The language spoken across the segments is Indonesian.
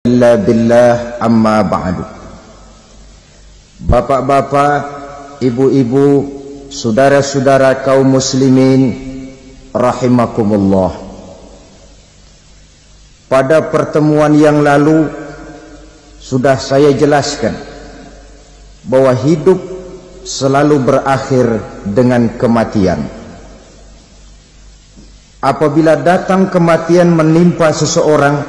illa billah amma ba'du. Bapak-bapak, ibu-ibu, saudara-saudara kaum muslimin rahimakumullah. Pada pertemuan yang lalu sudah saya jelaskan bahwa hidup selalu berakhir dengan kematian. Apabila datang kematian menimpa seseorang,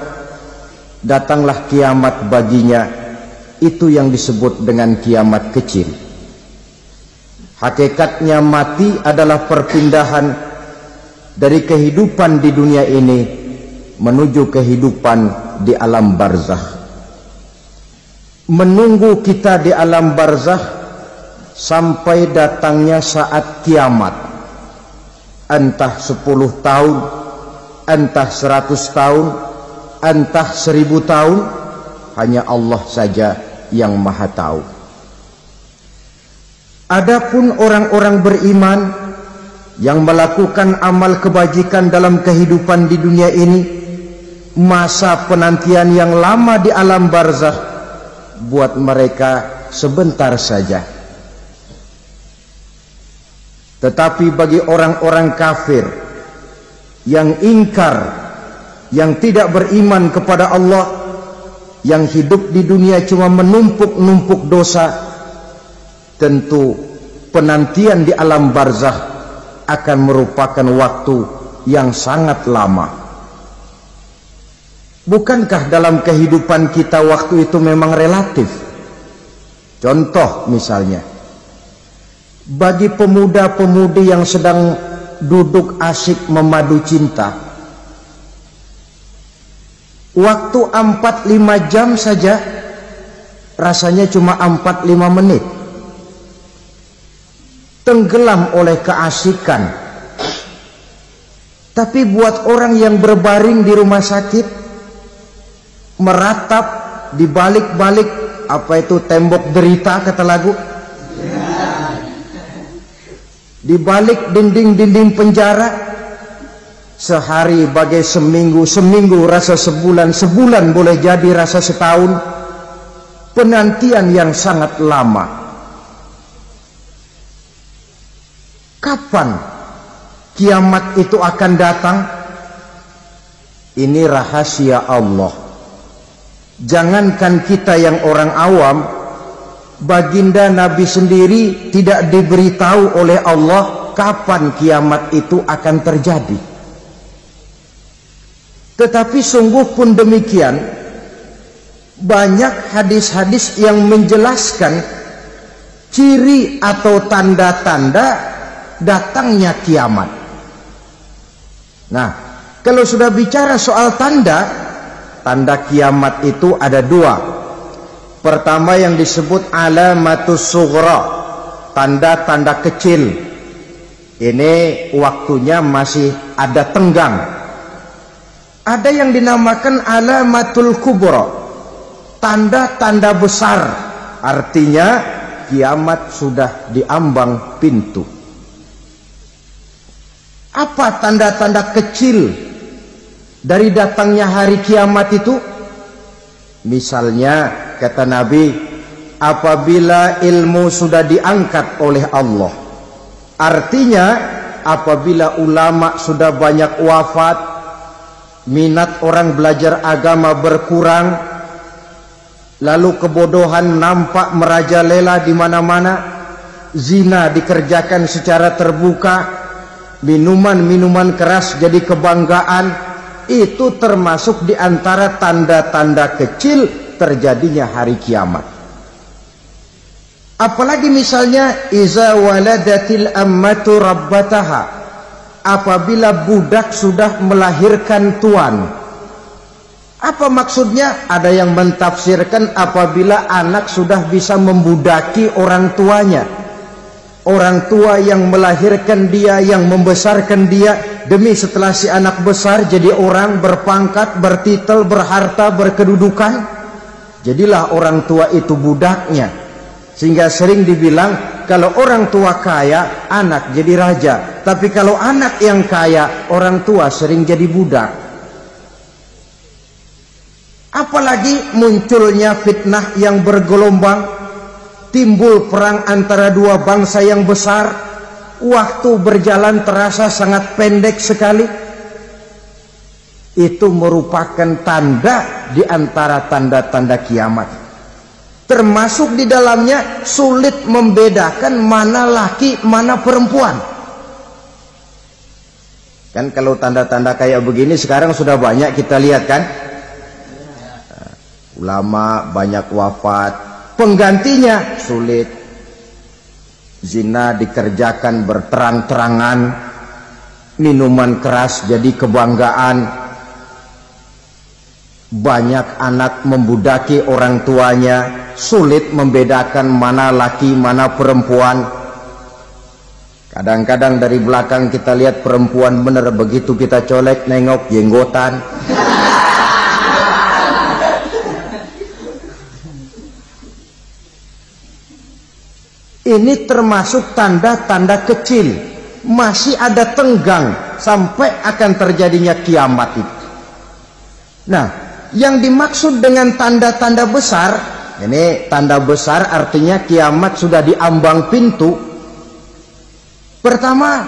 datanglah kiamat baginya. Itu yang disebut dengan kiamat kecil. Hakikatnya mati adalah perpindahan dari kehidupan di dunia ini menuju kehidupan di alam barzakh. Menunggu kita di alam barzakh sampai datangnya saat kiamat. Entah 10 tahun, entah 100 tahun, entah 1000 tahun, hanya Allah saja yang maha tahu. Adapun orang-orang beriman yang melakukan amal kebajikan dalam kehidupan di dunia ini, masa penantian yang lama di alam barzakh buat mereka sebentar saja. Tetapi bagi orang-orang kafir yang ingkar, yang tidak beriman kepada Allah, yang hidup di dunia cuma menumpuk-numpuk dosa, tentu penantian di alam barzakh akan merupakan waktu yang sangat lama. Bukankah dalam kehidupan kita waktu itu memang relatif? Contoh misalnya, bagi pemuda-pemudi yang sedang duduk asyik memadu cinta, waktu 4-5 jam saja rasanya cuma 4-5 menit. Tenggelam oleh keasikan. Tapi buat orang yang berbaring di rumah sakit, meratap di balik-balik apa itu tembok derita kata lagu, di balik dinding-dinding penjara, sehari bagai seminggu, seminggu rasa sebulan, sebulan boleh jadi rasa setahun. Penantian yang sangat lama. Kapan kiamat itu akan datang? Ini rahasia Allah. Jangankan kita yang orang awam, baginda Nabi sendiri tidak diberitahu oleh Allah kapan kiamat itu akan terjadi. Tetapi sungguh pun demikian, banyak hadis-hadis yang menjelaskan ciri atau tanda-tanda datangnya kiamat. Nah, kalau sudah bicara soal tanda kiamat itu ada 2. Pertama yang disebut alamatus sughra, tanda-tanda kecil. Ini waktunya masih ada tenggang. Ada yang dinamakan alamatul kubra, tanda-tanda besar, artinya kiamat sudah diambang pintu. Apa tanda-tanda kecil dari datangnya hari kiamat itu? Misalnya kata Nabi, apabila ilmu sudah diangkat oleh Allah, artinya apabila ulama sudah banyak wafat, minat orang belajar agama berkurang, lalu kebodohan nampak merajalela di mana-mana, zina dikerjakan secara terbuka, minuman-minuman keras jadi kebanggaan, itu termasuk di antara tanda-tanda kecil terjadinya hari kiamat. Apalagi misalnya iza waladatil ammatu rabbataha, apabila budak sudah melahirkan tuan. Apa maksudnya? Ada yang mentafsirkan apabila anak sudah bisa membudaki orang tuanya. Orang tua yang melahirkan dia, yang membesarkan dia, demi setelah si anak besar jadi orang berpangkat, bertitel, berharta, berkedudukan, jadilah orang tua itu budaknya. Sehingga sering dibilang kalau orang tua kaya, anak jadi raja. Tapi kalau anak yang kaya, orang tua sering jadi budak. Apalagi munculnya fitnah yang bergelombang, timbul perang antara dua bangsa yang besar, waktu berjalan terasa sangat pendek sekali. Itu merupakan tanda di antara tanda-tanda kiamat. Termasuk di dalamnya sulit membedakan mana laki, mana perempuan. Kan kalau tanda-tanda kayak begini sekarang sudah banyak kita lihat kan. Ulama banyak wafat, penggantinya sulit. Zina dikerjakan berterang-terangan, minuman keras jadi kebanggaan, banyak anak membudaki orang tuanya, sulit membedakan mana laki mana perempuan. Kadang-kadang dari belakang kita lihat perempuan bener, begitu kita colek nengok jenggotan. Ini termasuk tanda-tanda kecil, masih ada tenggang sampai akan terjadinya kiamat itu. Nah, yang dimaksud dengan tanda-tanda besar, ini tanda besar artinya kiamat sudah di ambang pintu. Pertama,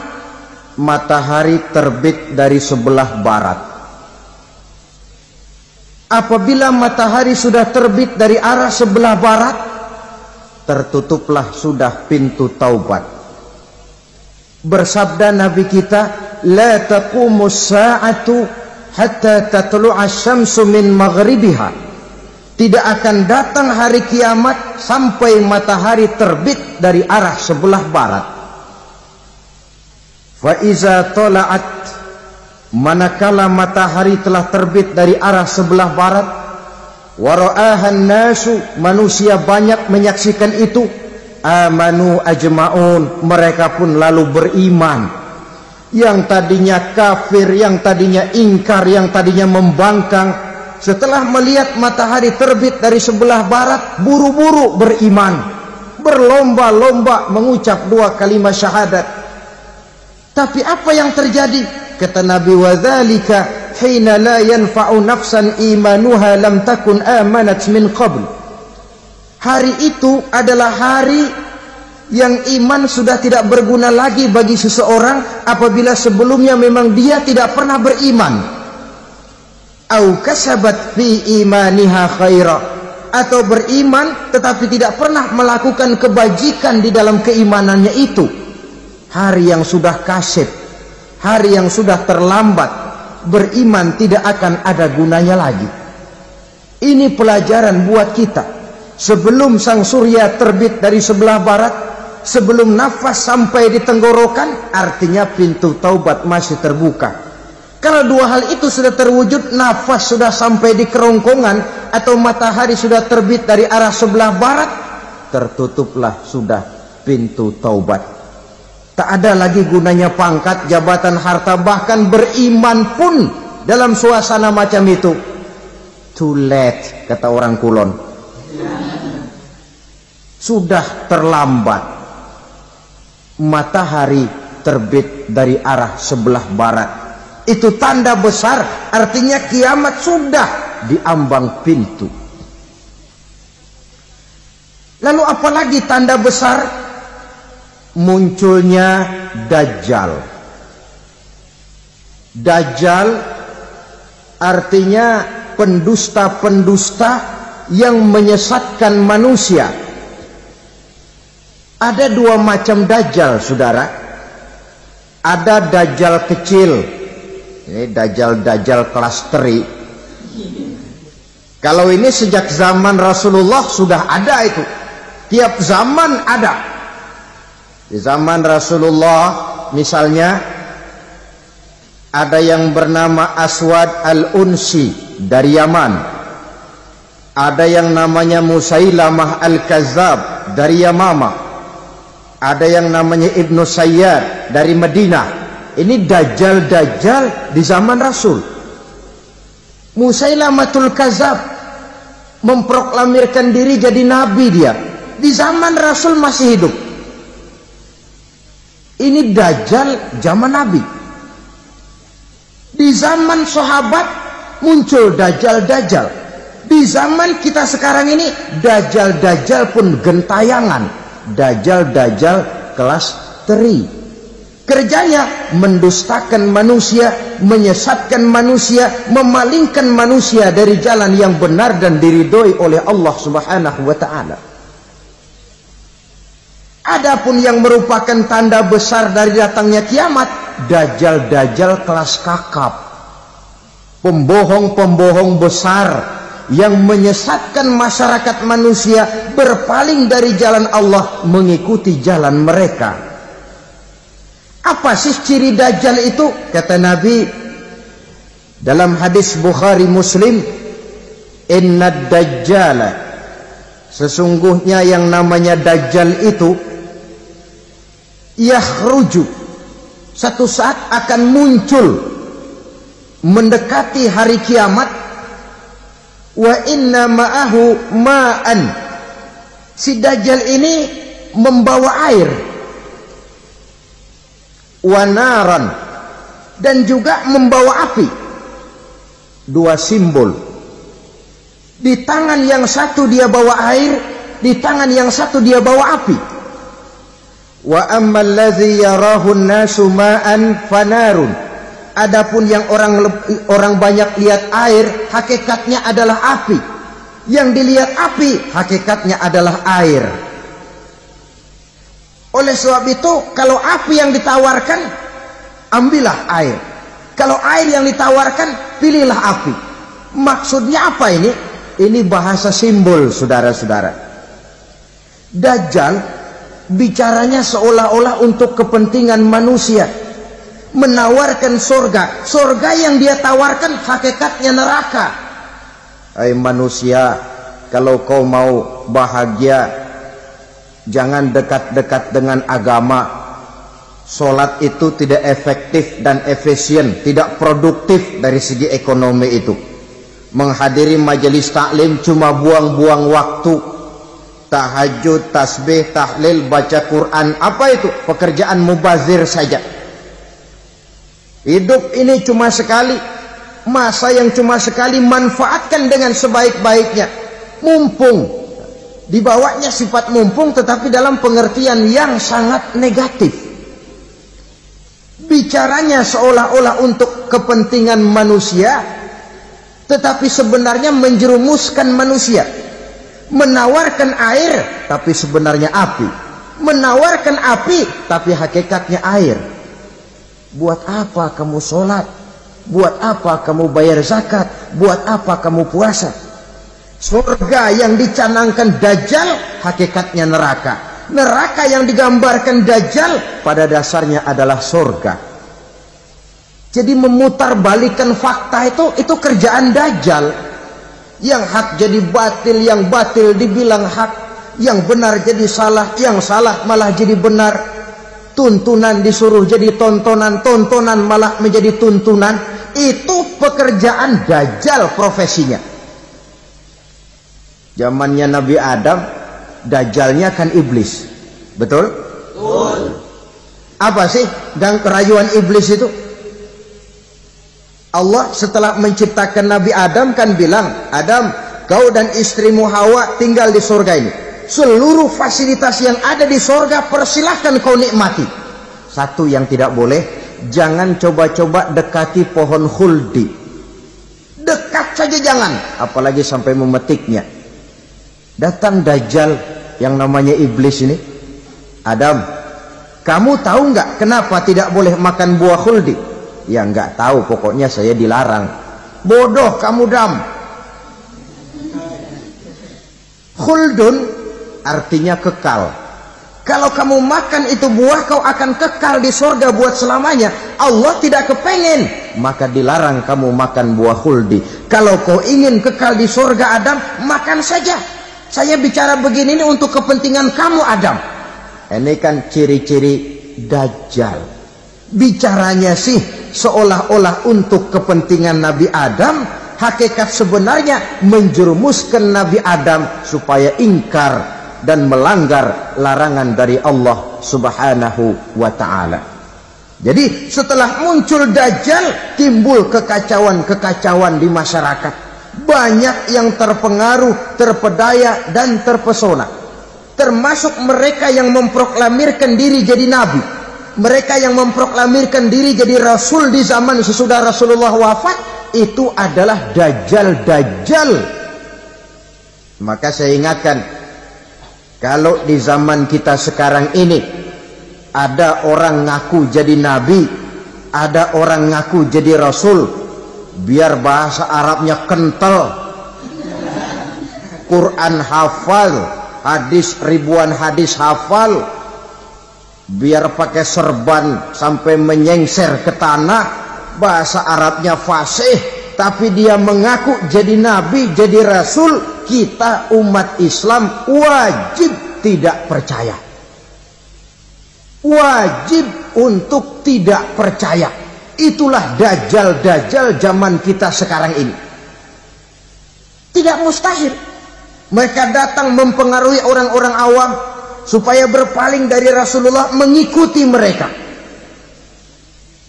matahari terbit dari sebelah barat. Apabila matahari sudah terbit dari arah sebelah barat, tertutuplah sudah pintu taubat. Bersabda Nabi kita, la taqumus sa'atu hatta tatlu'a syamsu min maghribiha. Tidak akan datang hari kiamat sampai matahari terbit dari arah sebelah barat. Fa iza tala'at, manakala matahari telah terbit dari arah sebelah barat, wara'ahan nasu, manusia banyak menyaksikan itu, amanu ajma'un, mereka pun lalu beriman. Yang tadinya kafir, yang tadinya ingkar, yang tadinya membangkang, setelah melihat matahari terbit dari sebelah barat, buru-buru beriman, berlomba-lomba mengucap dua kalimat syahadat. Tapi apa yang terjadi? Kata Nabi, wadzalika hina la yanfa'u nafsan imanuha lam takun amanat min qabl. Hari itu adalah hari yang iman sudah tidak berguna lagi bagi seseorang apabila sebelumnya memang dia tidak pernah beriman. Au kasabat fi imaniha khaira, atau beriman tetapi tidak pernah melakukan kebajikan di dalam keimanannya itu. Hari yang sudah kasib, hari yang sudah terlambat, beriman tidak akan ada gunanya lagi. Ini pelajaran buat kita. Sebelum sang surya terbit dari sebelah barat, sebelum nafas sampai di tenggorokan, artinya pintu taubat masih terbuka. Kalau dua hal itu sudah terwujud, nafas sudah sampai di kerongkongan atau matahari sudah terbit dari arah sebelah barat, tertutuplah sudah pintu taubat. Tak ada lagi gunanya pangkat, jabatan, harta, bahkan beriman pun dalam suasana macam itu. Too late, kata orang Kulon. Sudah terlambat. Matahari terbit dari arah sebelah barat. Itu tanda besar, artinya kiamat sudah di ambang pintu. Lalu apalagi tanda besar? Munculnya Dajjal. Dajjal artinya pendusta-pendusta yang menyesatkan manusia. Ada dua macam Dajjal, saudara. Ada Dajjal kecil, ini Dajjal kelas teri. Kalau ini sejak zaman Rasulullah sudah ada itu. Tiap zaman ada. Di zaman Rasulullah misalnya ada yang bernama Aswad al-Unsi dari Yaman. Ada yang namanya Musailamah al-Kazzab dari Yamama. Ada yang namanya Ibnu Sayyad dari Madinah. Ini Dajjal-Dajjal di zaman Rasul. Musailamatul Kazzab memproklamirkan diri jadi nabi dia. Di zaman Rasul masih hidup. Ini Dajjal zaman Nabi. Di zaman sahabat muncul Dajjal-Dajjal. Di zaman kita sekarang ini, dajjal-dajjal pun gentayangan, dajjal-dajjal kelas teri. Kerjanya mendustakan manusia, menyesatkan manusia, memalingkan manusia dari jalan yang benar dan diridhoi oleh Allah Subhanahu wa ta'ala. Adapun yang merupakan tanda besar dari datangnya kiamat, dajjal-dajjal kelas kakap, pembohong-pembohong besar yang menyesatkan masyarakat manusia berpaling dari jalan Allah mengikuti jalan mereka. Apa sih ciri dajjal itu? Kata Nabi dalam hadis Bukhari Muslim, innad dajjala, sesungguhnya yang namanya dajjal itu yakhruju, satu saat akan muncul mendekati hari kiamat, wa inna ma'ahu ma'an, si dajjal ini membawa air, wa naran, dan juga membawa api. Dua simbol, di tangan yang satu dia bawa air, di tangan yang satu dia bawa api. Wa ammal ladzi yarahu an-nasu ma'an fanarun, adapun yang orang banyak lihat air, hakikatnya adalah api. Yang dilihat api, hakikatnya adalah air. Oleh sebab itu, kalau api yang ditawarkan, ambillah air. Kalau air yang ditawarkan, pilihlah api. Maksudnya apa ini? Ini bahasa simbol, saudara-saudara. Dajjal bicaranya seolah-olah untuk kepentingan manusia, menawarkan surga. Surga yang dia tawarkan hakikatnya neraka. Hai manusia, kalau kau mau bahagia, jangan dekat-dekat dengan agama. Sholat itu tidak efektif dan efisien, tidak produktif dari segi ekonomi itu. Menghadiri majelis taklim cuma buang-buang waktu. Tahajud, tasbih, tahlil, baca Quran, apa itu? Pekerjaan mubazir saja. Hidup ini cuma sekali, masa yang cuma sekali, manfaatkan dengan sebaik-baiknya. Mumpung, dibawanya sifat mumpung tetapi dalam pengertian yang sangat negatif. Bicaranya seolah-olah untuk kepentingan manusia, tetapi sebenarnya menjerumuskan manusia. Menawarkan air, tapi sebenarnya api. Menawarkan api, tapi hakikatnya air. Buat apa kamu sholat? Buat apa kamu bayar zakat? Buat apa kamu puasa? Surga yang dicanangkan dajjal, hakikatnya neraka. Neraka yang digambarkan dajjal, pada dasarnya adalah surga. Jadi memutarbalikkan fakta itu kerjaan dajjal. Yang hak jadi batil, yang batil dibilang hak, yang benar jadi salah, yang salah malah jadi benar. Tuntunan disuruh jadi tontonan, tontonan malah menjadi tuntunan. Itu pekerjaan dajjal profesinya. Zamannya Nabi Adam, dajjalnya kan iblis. Betul? Betul. Apa sih gang kerayuan iblis itu? Allah setelah menciptakan Nabi Adam kan bilang, Adam, kau dan istrimu Hawa tinggal di surga ini. Seluruh fasilitas yang ada di surga persilahkan kau nikmati. Satu yang tidak boleh, jangan coba-coba dekati pohon khuldi. Dekat saja jangan, apalagi sampai memetiknya. Datang dajjal yang namanya iblis ini. Adam, kamu tahu nggak kenapa tidak boleh makan buah khuldi? Ya nggak tahu, pokoknya saya dilarang. Bodoh kamu Dam. Khuldun artinya kekal. Kalau kamu makan itu buah, kau akan kekal di surga buat selamanya. Allah tidak kepengen, maka dilarang kamu makan buah khuldi. Kalau kau ingin kekal di surga Adam, makan saja. Saya bicara begini ini untuk kepentingan kamu Adam. Ini kan ciri-ciri dajjal. Bicaranya sih seolah-olah untuk kepentingan Nabi Adam, hakikat sebenarnya menjerumuskan Nabi Adam supaya ingkar dan melanggar larangan dari Allah Subhanahu wa ta'ala. Jadi setelah muncul dajjal, timbul kekacauan-kekacauan di masyarakat. banyak yang terpengaruh, terpedaya dan terpesona, termasuk mereka yang memproklamirkan diri jadi nabi, mereka yang memproklamirkan diri jadi rasul di zaman sesudah Rasulullah wafat. Itu adalah dajjal-dajjal. Maka saya ingatkan, kalau di zaman kita sekarang ini ada orang ngaku jadi nabi, ada orang ngaku jadi rasul, biar bahasa Arabnya kental, Quran hafal, hadis ribuan hadis hafal, biar pakai serban sampai menyengser ke tanah, bahasa Arabnya fasih, tapi dia mengaku jadi nabi, jadi rasul, kita umat Islam wajib tidak percaya, wajib untuk tidak percaya. Itulah dajjal-dajjal zaman kita sekarang ini. Tidak mustahil mereka datang mempengaruhi orang-orang awam supaya berpaling dari Rasulullah, mengikuti mereka.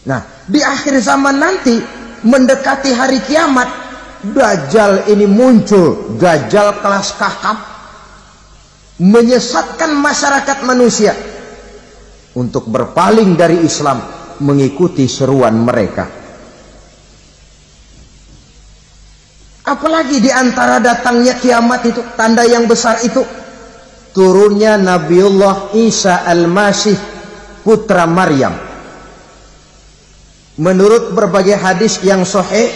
Nah, di akhir zaman nanti, mendekati hari kiamat, dajjal ini muncul, dajjal kelas kakap, menyesatkan masyarakat manusia untuk berpaling dari Islam, mengikuti seruan mereka. Apalagi di antara datangnya kiamat itu, tanda yang besar itu, turunnya Nabiullah Isa Al-Masih, putra Maryam. Menurut berbagai hadis yang sahih,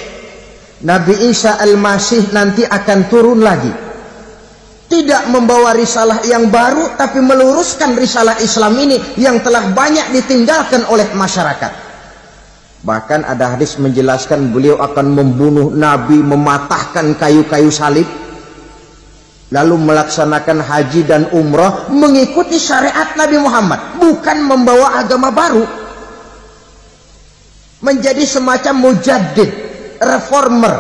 Nabi Isa Al-Masih nanti akan turun lagi, tidak membawa risalah yang baru, tapi meluruskan risalah Islam ini yang telah banyak ditinggalkan oleh masyarakat. Bahkan ada hadis menjelaskan beliau akan membunuh Nabi, mematahkan kayu-kayu salib, lalu melaksanakan haji dan umrah mengikuti syariat Nabi Muhammad, bukan membawa agama baru. Menjadi semacam mujaddid, reformer,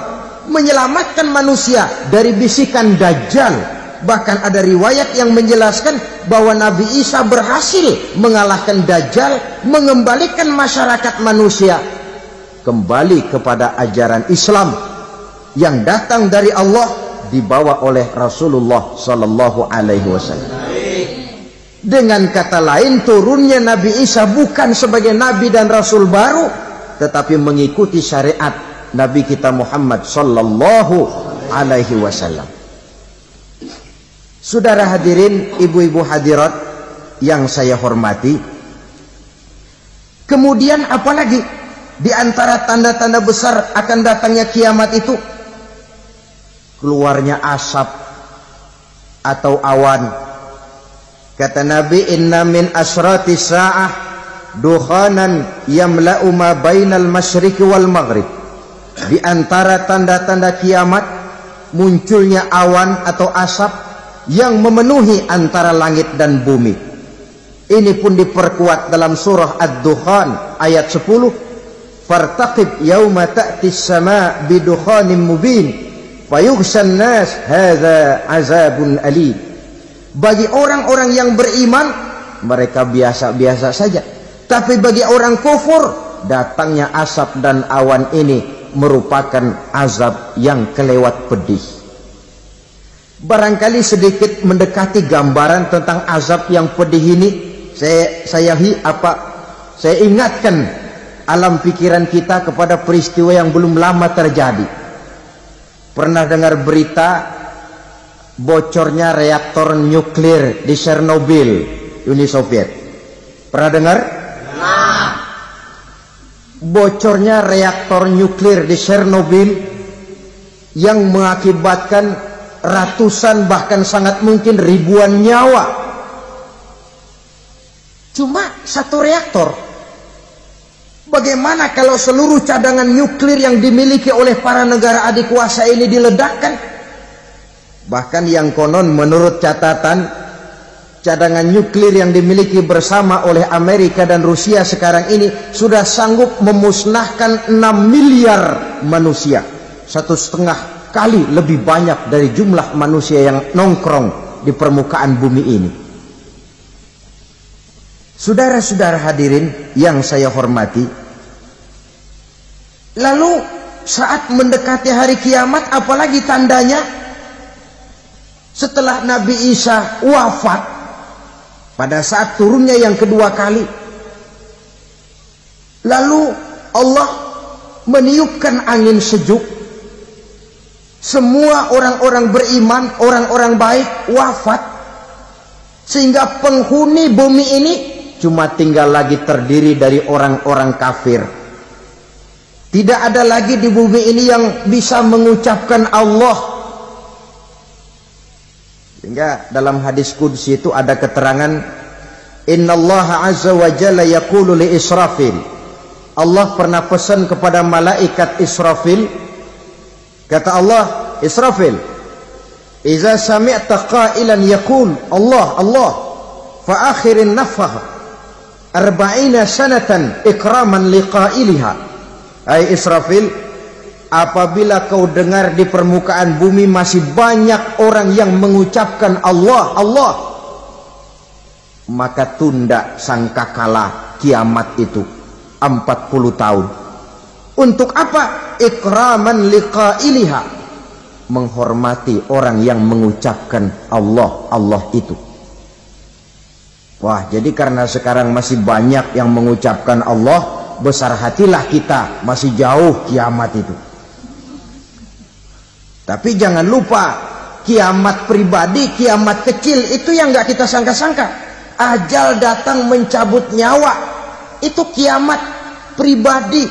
menyelamatkan manusia dari bisikan dajjal. Bahkan ada riwayat yang menjelaskan bahwa Nabi Isa berhasil mengalahkan dajjal, mengembalikan masyarakat manusia kembali kepada ajaran Islam yang datang dari Allah, dibawa oleh Rasulullah sallallahu alaihi wasallam. Dengan kata lain, turunnya Nabi Isa bukan sebagai nabi dan rasul baru, tetapi mengikuti syariat Nabi kita Muhammad sallallahu alaihi wasallam. Saudara hadirin, ibu-ibu hadirat yang saya hormati, kemudian apalagi di antara tanda-tanda besar akan datangnya kiamat itu? Keluarnya asap atau awan. Kata Nabi, inna min asrati sa'ah dukhanan yamla'u ma bainal masyriqi wal maghrib. Di antara tanda-tanda kiamat, munculnya awan atau asap yang memenuhi antara langit dan bumi. Ini pun diperkuat dalam surah Ad-Dukhan ayat 10, fartaqib yauma ta'ti as-sama' bidukhanin mubin fayughshan nas hadza azabun alim. Bagi orang-orang yang beriman, mereka biasa-biasa saja, tapi bagi orang kufur, datangnya asap dan awan ini merupakan azab yang kelewat pedih. Barangkali sedikit mendekati gambaran tentang azab yang pedih ini, saya ingatkan alam pikiran kita kepada peristiwa yang belum lama terjadi. Pernah dengar berita bocornya reaktor nuklir di Chernobyl, Uni Soviet? Pernah dengar? Nah. Bocornya reaktor nuklir di Chernobyl yang mengakibatkan ratusan, bahkan sangat mungkin ribuan nyawa. Cuma satu reaktor. Bagaimana kalau seluruh cadangan nuklir yang dimiliki oleh para negara adik kuasa ini diledakkan? Bahkan yang konon menurut catatan, cadangan nuklir yang dimiliki bersama oleh Amerika dan Rusia sekarang ini sudah sanggup memusnahkan 6 miliar manusia, 1,5 kali lebih banyak dari jumlah manusia yang nongkrong di permukaan bumi ini. Saudara-saudara hadirin yang saya hormati, lalu saat mendekati hari kiamat, apalagi tandanya setelah Nabi Isa wafat, pada saat turunnya yang kedua kali, lalu Allah meniupkan angin sejuk, semua orang-orang beriman, orang-orang baik wafat, sehingga penghuni bumi ini cuma tinggal lagi terdiri dari orang-orang kafir. Tidak ada lagi di bumi ini yang bisa mengucapkan Allah. Sehingga dalam hadis qudsi itu ada keterangan, innallaha azza wa jalla yaqulu li Israfil. Allah pernah pesan kepada malaikat Israfil, kata Allah, Israfil, iza sami'ta qailan yaqul Allah Allah fa akhirin nafah 40 sanatan ikraman liqailiha. Hai Israfil, apabila kau dengar di permukaan bumi masih banyak orang yang mengucapkan Allah Allah, maka tunda sangkakala kiamat itu 40 tahun. Untuk apa? Ikraman liqailiha, menghormati orang yang mengucapkan Allah Allah itu. Wah, jadi karena sekarang masih banyak yang mengucapkan Allah, besar hatilah kita, masih jauh kiamat itu. Tapi jangan lupa, kiamat pribadi, kiamat kecil itu yang gak kita sangka-sangka. Ajal datang mencabut nyawa, itu kiamat pribadi,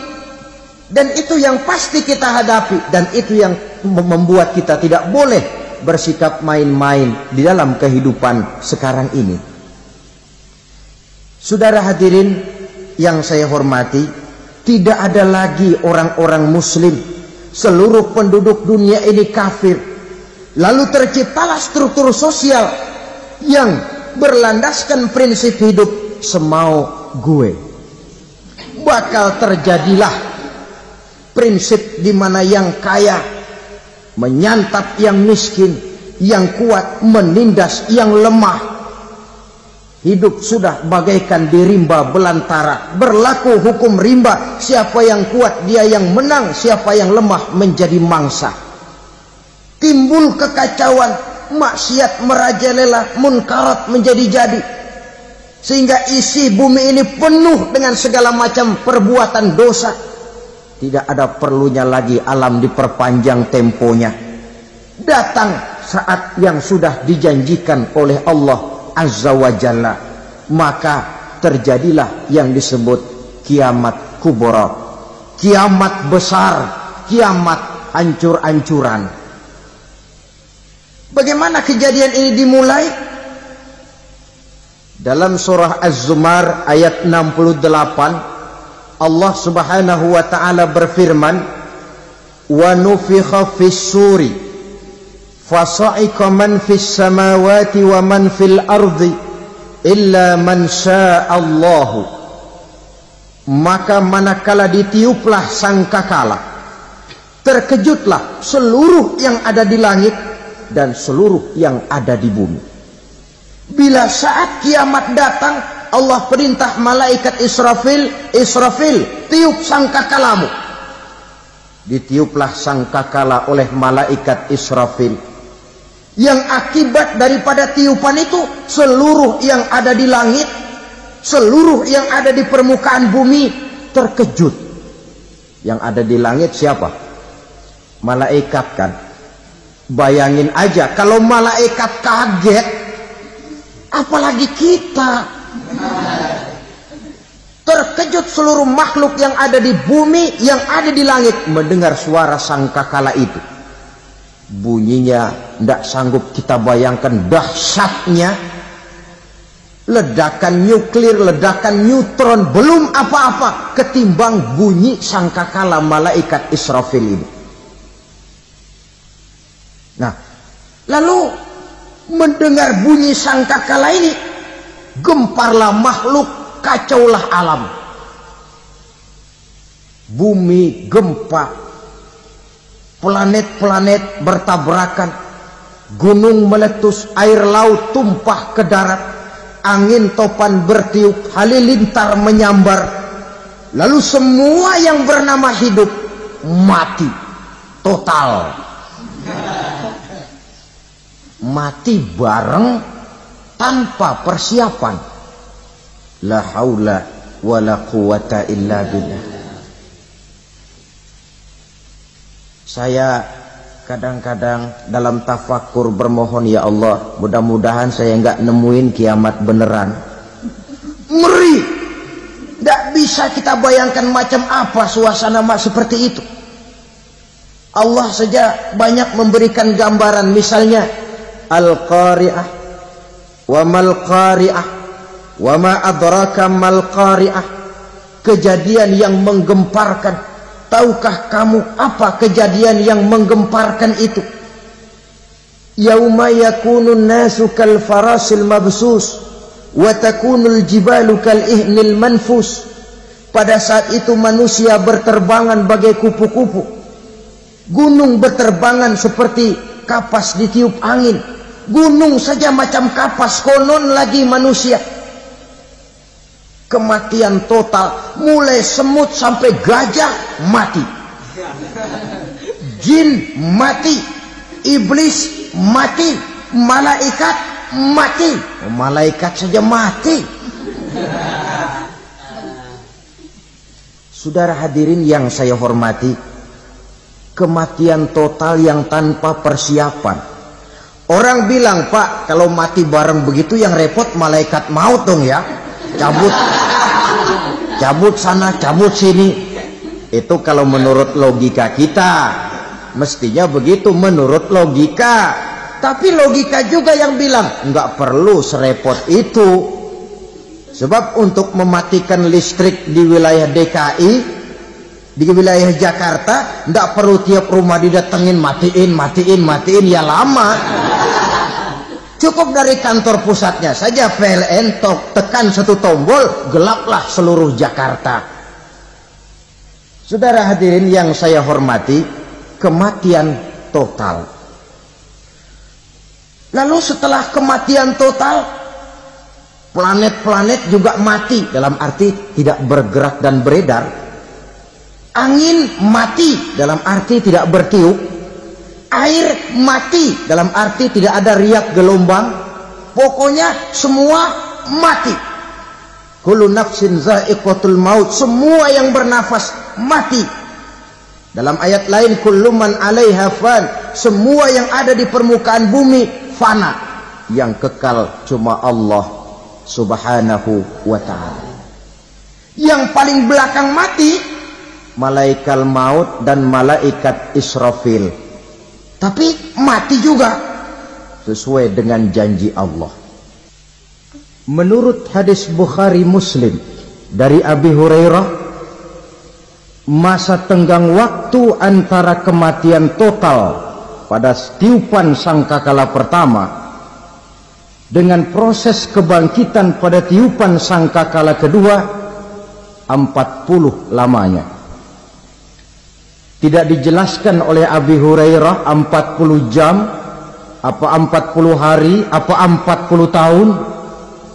dan itu yang pasti kita hadapi, dan itu yang membuat kita tidak boleh bersikap main-main di dalam kehidupan sekarang ini. Saudara hadirin yang saya hormati, tidak ada lagi orang-orang muslim, seluruh penduduk dunia ini kafir. Lalu terciptalah struktur sosial yang berlandaskan prinsip hidup semau gue. Bakal terjadilah prinsip di mana yang kaya menyantap yang miskin, yang kuat menindas yang lemah. Hidup sudah bagaikan di rimba belantara, berlaku hukum rimba, siapa yang kuat dia yang menang, siapa yang lemah menjadi mangsa. Timbul kekacauan, maksiat merajalela, munkarat menjadi-jadi, sehingga isi bumi ini penuh dengan segala macam perbuatan dosa. Tidak ada perlunya lagi alam diperpanjang temponya. Datang saat yang sudah dijanjikan oleh Allah Azza wa Jalla, maka terjadilah yang disebut kiamat kubra, kiamat besar, kiamat hancur-hancuran. Bagaimana kejadian ini dimulai? Dalam surah Az-Zumar ayat 68, Allah Subhanahu wa taala berfirman, wa nufikha fis-suri fasa'iqa man fis samawati wa man fil ardi illa man sya'allahu. Maka manakala ditiuplah sangkakala, terkejutlah seluruh yang ada di langit dan seluruh yang ada di bumi. Bila saat kiamat datang, Allah perintah malaikat Israfil, Israfil, tiup sangkakalamu. Ditiuplah sangkakala oleh malaikat Israfil. Yang akibat daripada tiupan itu, seluruh yang ada di langit, seluruh yang ada di permukaan bumi terkejut. Yang ada di langit siapa? Malaikat kan. Bayangin aja kalau malaikat kaget, apalagi kita. Terkejut seluruh makhluk yang ada di bumi, yang ada di langit mendengar suara sangkakala itu. Bunyinya tidak sanggup kita bayangkan dahsyatnya. Ledakan nuklir, ledakan neutron, belum apa-apa ketimbang bunyi sangkakala malaikat Israfil ini. Nah, lalu mendengar bunyi sangkakala ini, gemparlah makhluk, kacaulah alam. Bumi gempa, planet-planet bertabrakan, gunung meletus, air laut tumpah ke darat, angin topan bertiup, halilintar menyambar. Lalu semua yang bernama hidup mati total. Mati bareng tanpa persiapan. La haula wala quwata illa billah. Saya kadang-kadang dalam tafakur bermohon, ya Allah, mudah-mudahan saya nggak nemuin kiamat beneran. Ngeri. Nggak bisa kita bayangkan macam apa suasana seperti itu. Allah saja banyak memberikan gambaran, misalnya Al-Qari'ah, wa mal qari'ah, wa ma adraka mal qari'ah. Kejadian yang menggemparkan. Tahukah kamu apa kejadian yang menggemparkan itu? Yauma yakunun nasu kal farasil mabsus wa takunul jibalu kal ihnil manfus. Pada saat itu manusia berterbangan bagai kupu-kupu. Gunung berterbangan seperti kapas ditiup angin. Gunung saja macam kapas, konon lagi manusia. Kematian total, mulai semut sampai gajah mati, jin mati, iblis mati, malaikat mati. Malaikat saja mati. Saudara hadirin yang saya hormati, kematian total yang tanpa persiapan. Orang bilang, Pak, kalau mati bareng begitu yang repot malaikat maut dong ya. Cabut sana, cabut sini. Itu kalau menurut logika kita, mestinya begitu menurut logika. Tapi logika juga yang bilang nggak perlu serepot itu. Sebab untuk mematikan listrik di wilayah DKI, di wilayah Jakarta, nggak perlu tiap rumah didatengin matiin ya lama. Cukup dari kantor pusatnya saja PLN tekan satu tombol, gelaplah seluruh Jakarta. Saudara hadirin yang saya hormati, kematian total. Lalu setelah kematian total, planet-planet juga mati, dalam arti tidak bergerak dan beredar. Angin mati, dalam arti tidak bertiup. Air mati, dalam arti tidak ada riak gelombang. Pokoknya semua mati. Kullu nafsin za'iqatul maut. Semua yang bernafas mati. Dalam ayat lain, kullu man 'alaiha fan. Semua yang ada di permukaan bumi fana. Yang kekal cuma Allah Subhanahu wa ta'ala. Yang paling belakang mati malaikat maut dan malaikat Israfil. Tapi mati juga sesuai dengan janji Allah. Menurut hadis Bukhari Muslim dari Abi Hurairah, masa tenggang waktu antara kematian total pada tiupan sangkakala pertama dengan proses kebangkitan pada tiupan sangkakala kedua 40 lamanya. Tidak dijelaskan oleh Abi Hurairah 40 jam, apa 40 hari, apa 40 tahun.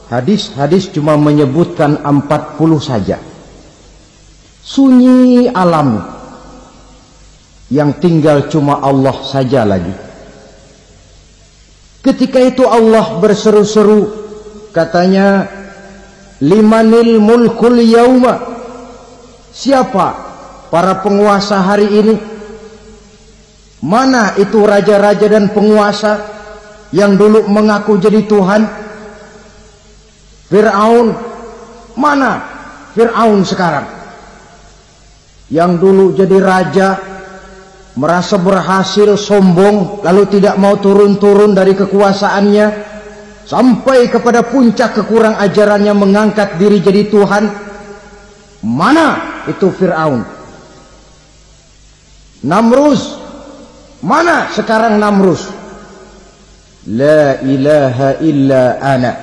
Hadis-hadis cuma menyebutkan 40 saja. Sunyi alam, yang tinggal cuma Allah saja lagi. Ketika itu Allah berseru-seru, katanya, limanil mulkul yauma. Siapa para penguasa hari ini? Mana itu raja-raja dan penguasa yang dulu mengaku jadi Tuhan? Fir'aun. Mana Fir'aun sekarang? Yang dulu jadi raja, merasa berhasil, sombong, lalu tidak mau turun-turun dari kekuasaannya, sampai kepada puncak kekurang ajarannya mengangkat diri jadi Tuhan. Mana itu Fir'aun? Namrus. Mana sekarang Namrus? La ilaha illa ana.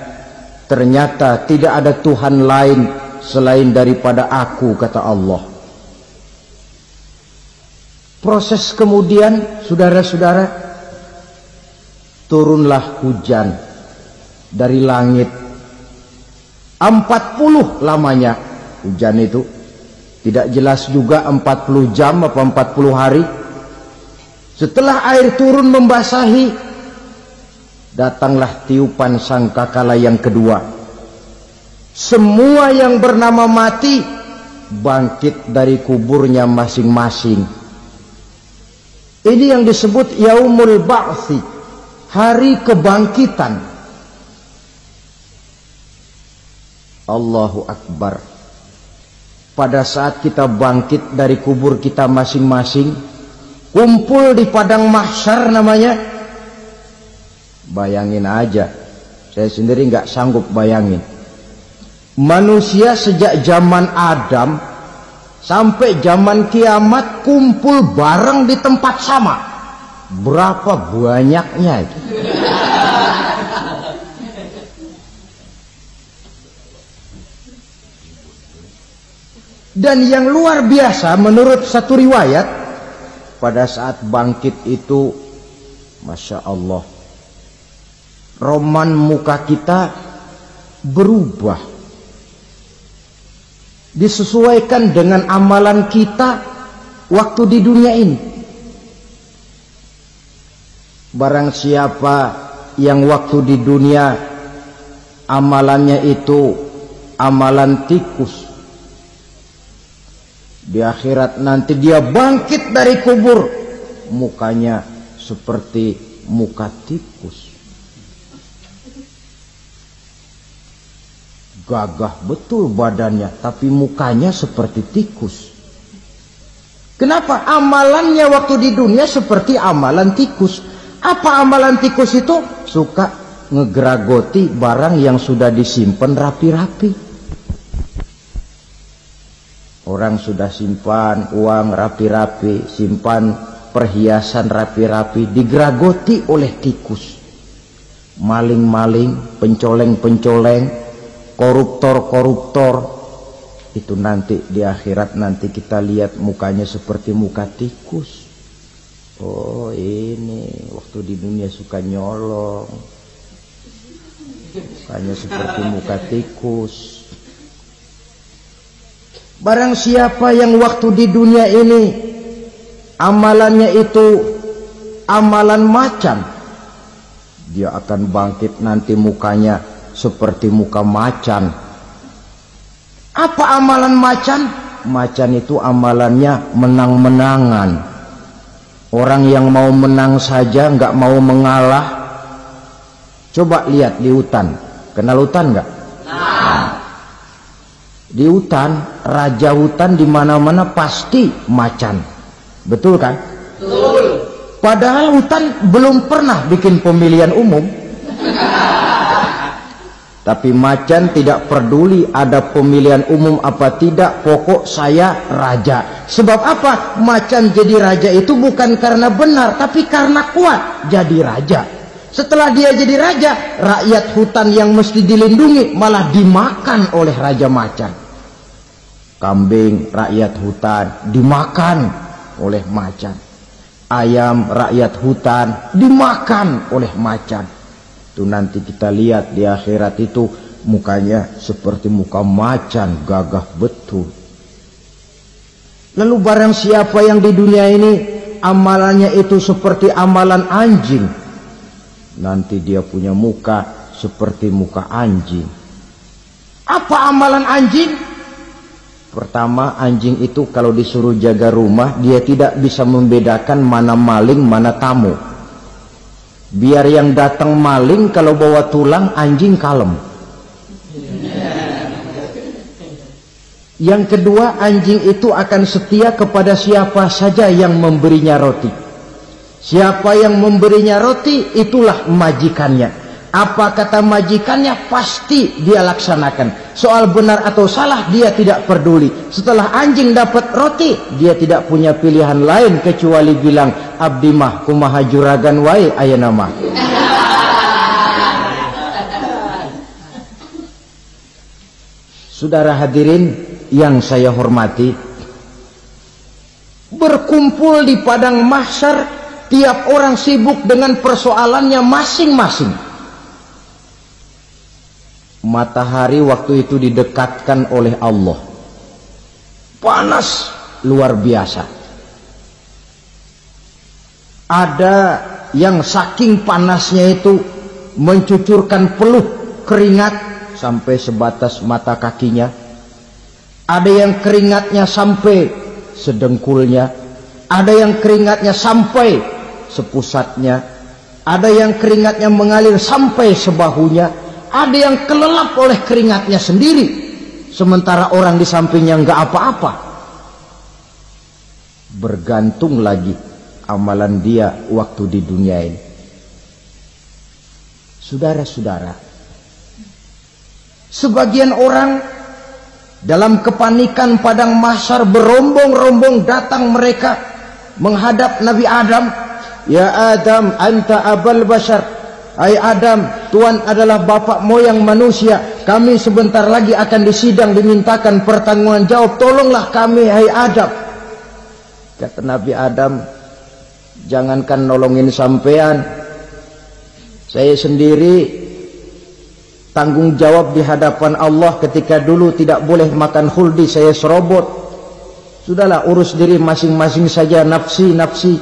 Ternyata tidak ada Tuhan lain selain daripada aku, kata Allah. Proses kemudian, saudara-saudara, turunlah hujan dari langit. 40 lamanya hujan itu. Tidak jelas juga 40 jam apa 40 hari. Setelah air turun membasahi, datanglah tiupan sangkakala yang kedua. Semua yang bernama mati bangkit dari kuburnya masing-masing. Ini yang disebut Yaumul Ba'thi, hari kebangkitan. Allahu Akbar. Pada saat kita bangkit dari kubur kita masing-masing, kumpul di padang mahsyar namanya. Bayangin aja, saya sendiri nggak sanggup bayangin. Manusia sejak zaman Adam sampai zaman kiamat kumpul bareng di tempat sama. Berapa banyaknya itu? Dan yang luar biasa menurut satu riwayat, pada saat bangkit itu, Masya Allah, roman muka kita berubah, disesuaikan dengan amalan kita waktu di dunia ini. Barang siapa yang waktu di dunia amalannya itu amalan tikus, di akhirat nanti dia bangkit dari kubur, mukanya seperti muka tikus. Gagah betul badannya, tapi mukanya seperti tikus. Kenapa? Amalannya waktu di dunia seperti amalan tikus. Apa amalan tikus itu? Suka ngegeragoti barang yang sudah disimpan rapi-rapi. Orang sudah simpan uang rapi-rapi, simpan perhiasan rapi-rapi, digeragoti oleh tikus. Maling-maling, pencoleng-pencoleng, koruptor-koruptor, itu nanti di akhirat nanti kita lihat mukanya seperti muka tikus. Oh, ini waktu di dunia suka nyolong, mukanya seperti muka tikus. Barang siapa yang waktu di dunia ini amalannya itu amalan macan, dia akan bangkit nanti mukanya seperti muka macan. Apa amalan macan? Macan itu amalannya menang-menangan. Orang yang mau menang saja nggak mau mengalah. Coba lihat di hutan, kenal hutan nggak? Di hutan, raja hutan di mana-mana pasti macan, betul kan? Betul. Padahal hutan belum pernah bikin pemilihan umum. Tapi macan tidak peduli ada pemilihan umum apa tidak, pokok saya raja. Sebab apa? Macan jadi raja itu bukan karena benar, tapi karena kuat jadi raja. Setelah dia jadi raja, rakyat hutan yang mesti dilindungi malah dimakan oleh raja macan. Kambing rakyat hutan dimakan oleh macan. Ayam rakyat hutan dimakan oleh macan. Itu nanti kita lihat di akhirat itu mukanya seperti muka macan, gagah betul. Lalu barang siapa yang di dunia ini amalannya itu seperti amalan anjing, nanti dia punya muka seperti muka anjing. Apa amalan anjing? Pertama, anjing itu kalau disuruh jaga rumah, dia tidak bisa membedakan mana maling, mana tamu. Biar yang datang maling, kalau bawa tulang, anjing kalem. Yang kedua, anjing itu akan setia kepada siapa saja yang memberinya roti. Siapa yang memberinya roti, itulah majikannya. Apa kata majikannya pasti dia laksanakan. Soal benar atau salah dia tidak peduli. Setelah anjing dapat roti, dia tidak punya pilihan lain kecuali bilang, abdi mah kumaha juragan wae ayeuna mah. Saudara hadirin yang saya hormati, berkumpul di padang mahsyar, tiap orang sibuk dengan persoalannya masing-masing. Matahari waktu itu didekatkan oleh Allah. panas luar biasa. Ada yang saking panasnya itu mencucurkan peluh keringat sampai sebatas mata kakinya. Ada yang keringatnya sampai sedengkulnya, ada yang keringatnya sampai sepusatnya, ada yang keringatnya mengalir sampai sebahunya, ada yang kelelap oleh keringatnya sendiri, sementara orang di sampingnya nggak apa-apa. Bergantung lagi amalan dia waktu di dunia ini. Saudara-saudara, sebagian orang dalam kepanikan padang mahsyar berombong-rombong datang mereka menghadap Nabi Adam. Ya Adam, anta abal bashar. Hai Adam, Tuhan adalah bapak moyang manusia. Kami sebentar lagi akan disidang, dimintakan pertanggungan jawab. Tolonglah kami, hai Adam. Kata Nabi Adam, jangankan nolongin sampean, saya sendiri tanggung jawab di hadapan Allah ketika dulu tidak boleh makan khuldi, saya serobot. Sudahlah, urus diri masing-masing saja, nafsi, nafsi.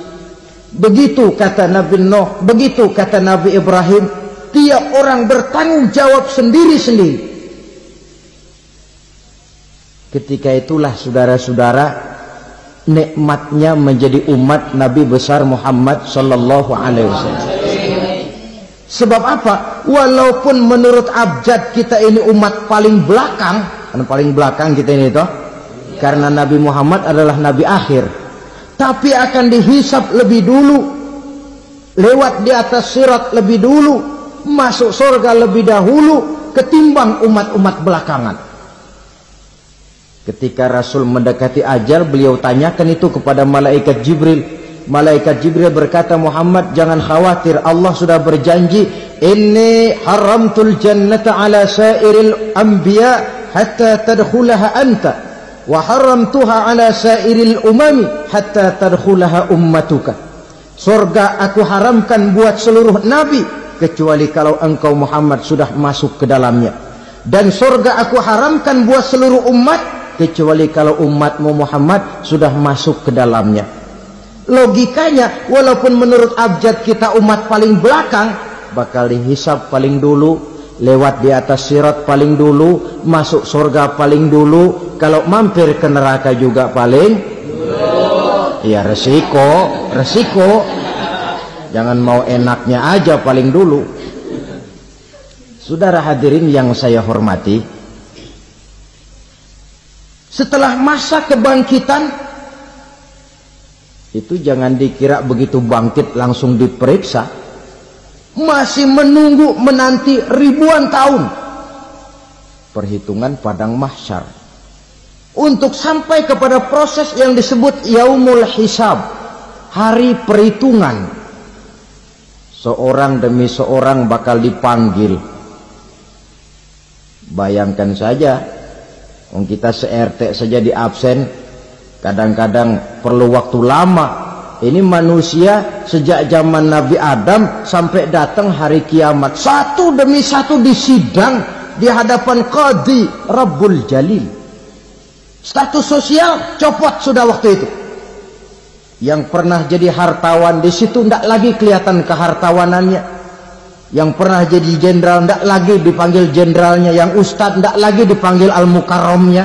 Begitu kata Nabi Nuh, begitu kata Nabi Ibrahim. Tiap orang bertanggung jawab sendiri-sendiri. Ketika itulah saudara-saudara, nikmatnya menjadi umat Nabi besar Muhammad sallallahu alaihi wasallam. Sebab apa? Walaupun menurut abjad kita ini umat paling belakang, kan paling belakang kita ini toh, karena Nabi Muhammad adalah Nabi akhir, tapi akan dihisap lebih dulu, lewat di atas sirat lebih dulu, masuk surga lebih dahulu ketimbang umat-umat belakangan. Ketika Rasul mendekati ajal, beliau tanyakan itu kepada malaikat Jibril. Malaikat Jibril berkata, Muhammad jangan khawatir, Allah sudah berjanji, inni haramtul jannata ala sairil anbiya hatta tadkhulaha anta wa haramtuha ala sairil umami hatta tadkhulaha ummatuka. Surga aku haramkan buat seluruh nabi kecuali kalau engkau Muhammad sudah masuk ke dalamnya, dan surga aku haramkan buat seluruh umat kecuali kalau umatmu Muhammad sudah masuk ke dalamnya. Logikanya, walaupun menurut abjad kita umat paling belakang, bakal dihisap paling dulu, lewat di atas sirat paling dulu, masuk surga paling dulu, kalau mampir ke neraka juga paling dulu. Ya resiko. Jangan mau enaknya aja paling dulu. Saudara hadirin yang saya hormati, setelah masa kebangkitan itu jangan dikira begitu bangkit langsung diperiksa, masih menunggu menanti ribuan tahun perhitungan padang mahsyar untuk sampai kepada proses yang disebut yaumul hisab, hari perhitungan. Seorang demi seorang bakal dipanggil. Bayangkan saja, kita se-RT saja di absen, kadang-kadang perlu waktu lama. Ini manusia sejak zaman Nabi Adam sampai datang hari kiamat, satu demi satu disidang di hadapan Qadhi Rabbul Jalil. Status sosial copot sudah waktu itu. Yang pernah jadi hartawan di situ tidak lagi kelihatan kehartawanannya. Yang pernah jadi jenderal tidak lagi dipanggil jenderalnya. Yang ustadz tidak lagi dipanggil al-mukarramnya.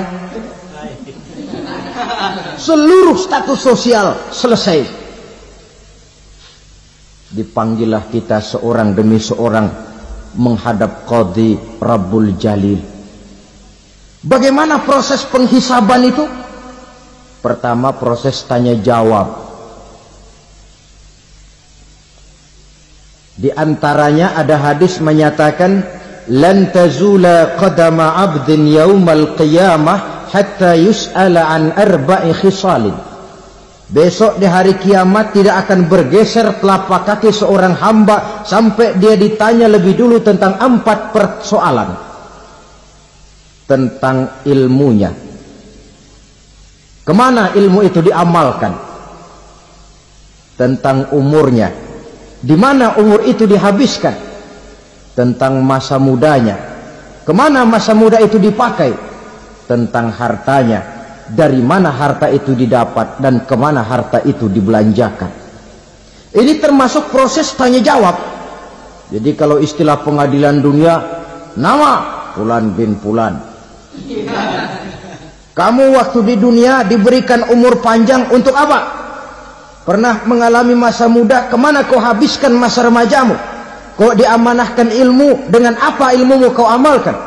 Seluruh status sosial selesai. Dipanggillah kita seorang demi seorang menghadap Qadhi Rabbul Jalil. Bagaimana proses penghisaban itu? Pertama, proses tanya jawab. Di antaranya ada hadis menyatakan, lan tazula qadama 'abdin yaumal qiyamah hatta yus'ala an arba'i khisalin. Besok di hari kiamat tidak akan bergeser telapak kaki seorang hamba sampai dia ditanya lebih dulu tentang 4 persoalan. Tentang ilmunya, kemana ilmu itu diamalkan. Tentang umurnya, di mana umur itu dihabiskan. Tentang masa mudanya, kemana masa muda itu dipakai. Tentang hartanya, dari mana harta itu didapat dan kemana harta itu dibelanjakan. Ini termasuk proses tanya jawab. Jadi kalau istilah pengadilan dunia, nama Fulan bin Fulan. Kamu waktu di dunia diberikan umur panjang untuk apa? Pernah mengalami masa muda, kemana kau habiskan masa remajamu? Kau diamanahkan ilmu, dengan apa ilmumu kau amalkan?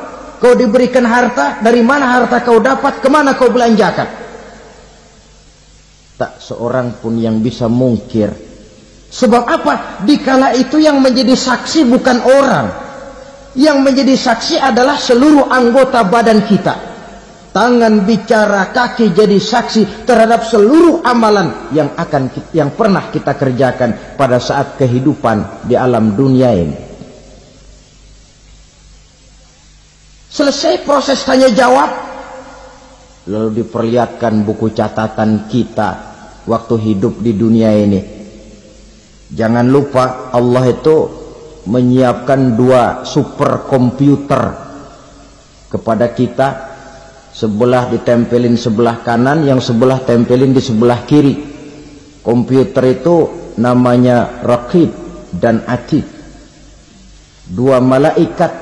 Kau diberikan harta, dari mana harta kau dapat, kemana kau belanjakan? Tak seorang pun yang bisa mungkir. Sebab apa? Dikala itu yang menjadi saksi bukan orang. Yang menjadi saksi adalah seluruh anggota badan kita. Tangan bicara, kaki jadi saksi terhadap seluruh amalan yang pernah kita kerjakan pada saat kehidupan di alam dunia ini. Selesai proses tanya jawab, lalu diperlihatkan buku catatan kita waktu hidup di dunia ini. Jangan lupa Allah itu menyiapkan 2 superkomputer kepada kita. Sebelah ditempelin sebelah kanan, yang sebelah tempelin di sebelah kiri. Komputer itu namanya Raqib dan Atid. 2 malaikat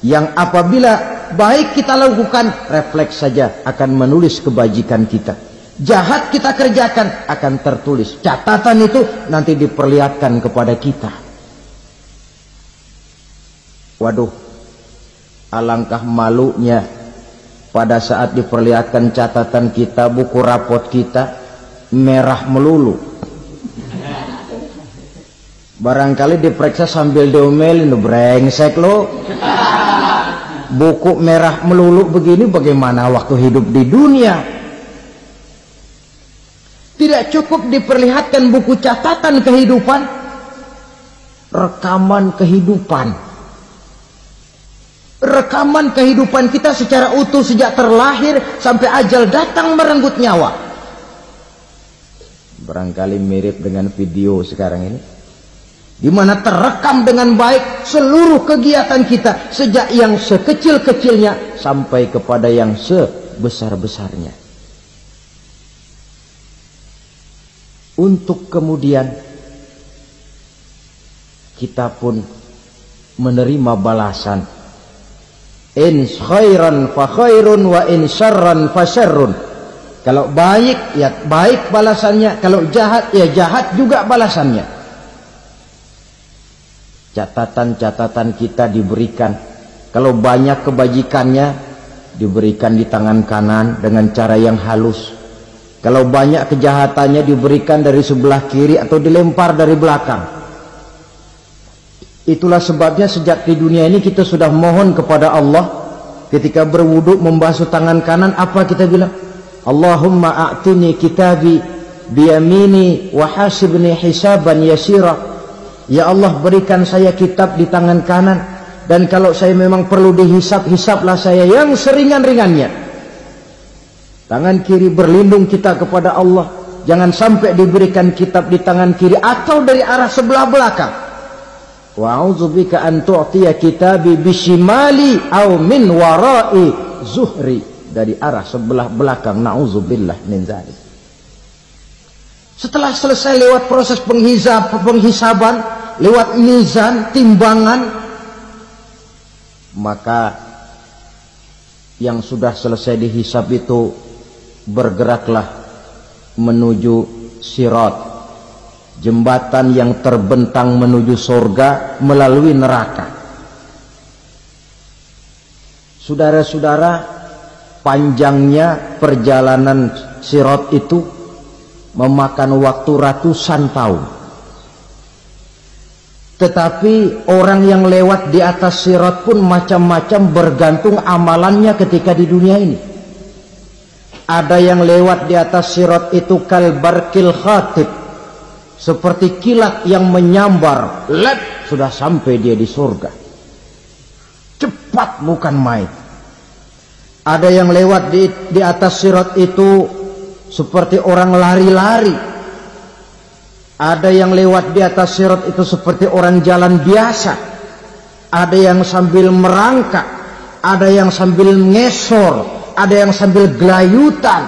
yang apabila baik kita lakukan, refleks saja akan menulis kebajikan kita. Jahat kita kerjakan, akan tertulis. Catatan itu nanti diperlihatkan kepada kita. Waduh, alangkah malunya pada saat diperlihatkan catatan kita, buku rapot kita merah melulu. Barangkali diperiksa sambil diomelin, brengsek lo. Buku merah melulu begini, bagaimana waktu hidup di dunia? Tidak cukup diperlihatkan buku catatan kehidupan, rekaman kehidupan. Rekaman kehidupan kita secara utuh sejak terlahir sampai ajal datang merenggut nyawa. Barangkali mirip dengan video sekarang ini, di mana terekam dengan baik seluruh kegiatan kita sejak yang sekecil-kecilnya sampai kepada yang sebesar-besarnya. Untuk kemudian kita pun menerima balasan. In khairan fa khairun wa in syarran fa syarrun. Kalau baik ya baik balasannya, kalau jahat ya jahat juga balasannya. Catatan-catatan kita diberikan. Kalau banyak kebajikannya diberikan di tangan kanan dengan cara yang halus. Kalau banyak kejahatannya diberikan dari sebelah kiri atau dilempar dari belakang. Itulah sebabnya sejak di dunia ini kita sudah mohon kepada Allah. Ketika berwudu membasuh tangan kanan, apa kita bilang? Allahumma a'tini kitabi biyamini wa hasibni hisaban yasira. Ya Allah, berikan saya kitab di tangan kanan, dan kalau saya memang perlu dihisab, hisablah saya yang seringan-ringannya. Tangan kiri berlindung kita kepada Allah, jangan sampai diberikan kitab di tangan kiri atau dari arah sebelah belakang. Wa a'udzubika an tu'tiya kitabi bishimali aw min wara'i zuhri, dari arah sebelah belakang. Na'udzubillah min dzalik. Setelah selesai lewat proses penghisaban, lewat mizan, timbangan, maka yang sudah selesai dihisab itu bergeraklah menuju sirat, jembatan yang terbentang menuju surga melalui neraka. Saudara-saudara, panjangnya perjalanan sirat itu memakan waktu ratusan tahun. Tetapi orang yang lewat di atas sirat pun macam-macam, bergantung amalannya ketika di dunia ini. Ada yang lewat di atas sirat itu kalbarkil khatib, seperti kilat yang menyambar, lep, sudah sampai dia di surga. Cepat bukan main. Ada yang lewat di atas sirat itu seperti orang lari-lari. Ada yang lewat di atas sirat itu seperti orang jalan biasa. Ada yang sambil merangkak, ada yang sambil ngesor, ada yang sambil gelayutan,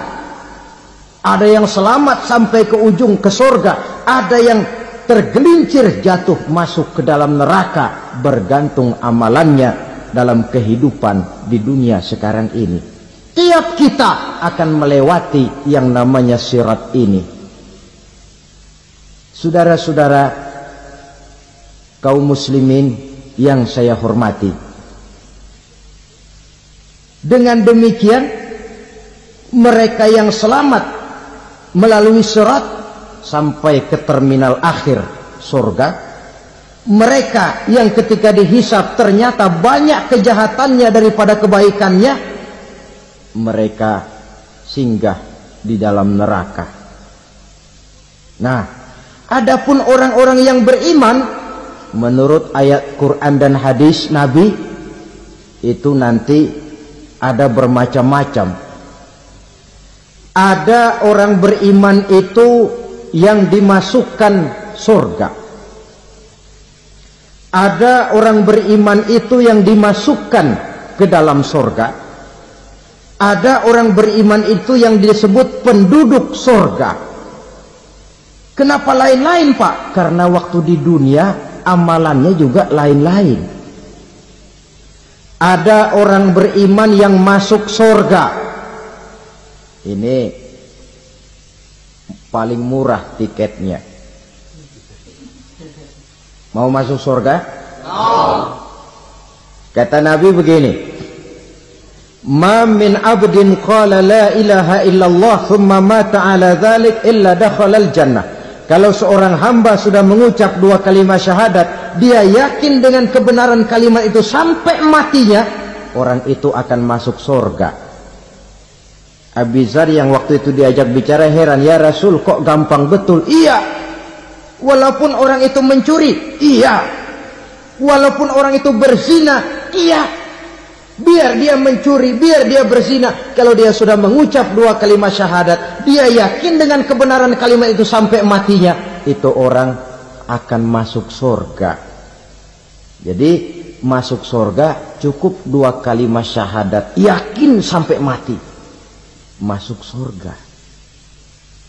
ada yang selamat sampai ke ujung ke surga, ada yang tergelincir jatuh masuk ke dalam neraka, bergantung amalannya dalam kehidupan di dunia sekarang ini. Tiap kita akan melewati yang namanya sirat ini. Saudara-saudara kaum muslimin yang saya hormati, dengan demikian mereka yang selamat melalui sirat sampai ke terminal akhir surga, mereka yang ketika dihisab ternyata banyak kejahatannya daripada kebaikannya, mereka singgah di dalam neraka. Nah, adapun orang-orang yang beriman menurut ayat Quran dan hadis Nabi itu nanti ada bermacam-macam. Ada orang beriman itu yang dimasukkan surga. Ada orang beriman itu yang dimasukkan ke dalam surga. Ada orang beriman itu yang disebut penduduk surga. Kenapa lain-lain, Pak? Karena waktu di dunia amalannya juga lain-lain. Ada orang beriman yang masuk surga. Ini paling murah tiketnya. Mau masuk surga? Kata Nabi begini, ma min abdin qala la ilaha illallah thumma mata ala dhalik illa dakhalal jannah. Kalau seorang hamba sudah mengucap dua kalimat syahadat, dia yakin dengan kebenaran kalimat itu sampai matinya, orang itu akan masuk surga. Abi Dzar yang waktu itu diajak bicara heran, ya Rasul kok gampang betul? Iya, walaupun orang itu mencuri, iya, walaupun orang itu berzina, iya, biar dia mencuri, biar dia berzina, kalau dia sudah mengucap dua kalimat syahadat, dia yakin dengan kebenaran kalimat itu sampai matinya, itu orang akan masuk surga. Jadi masuk surga cukup dua kalimat syahadat, yakin sampai mati, masuk surga.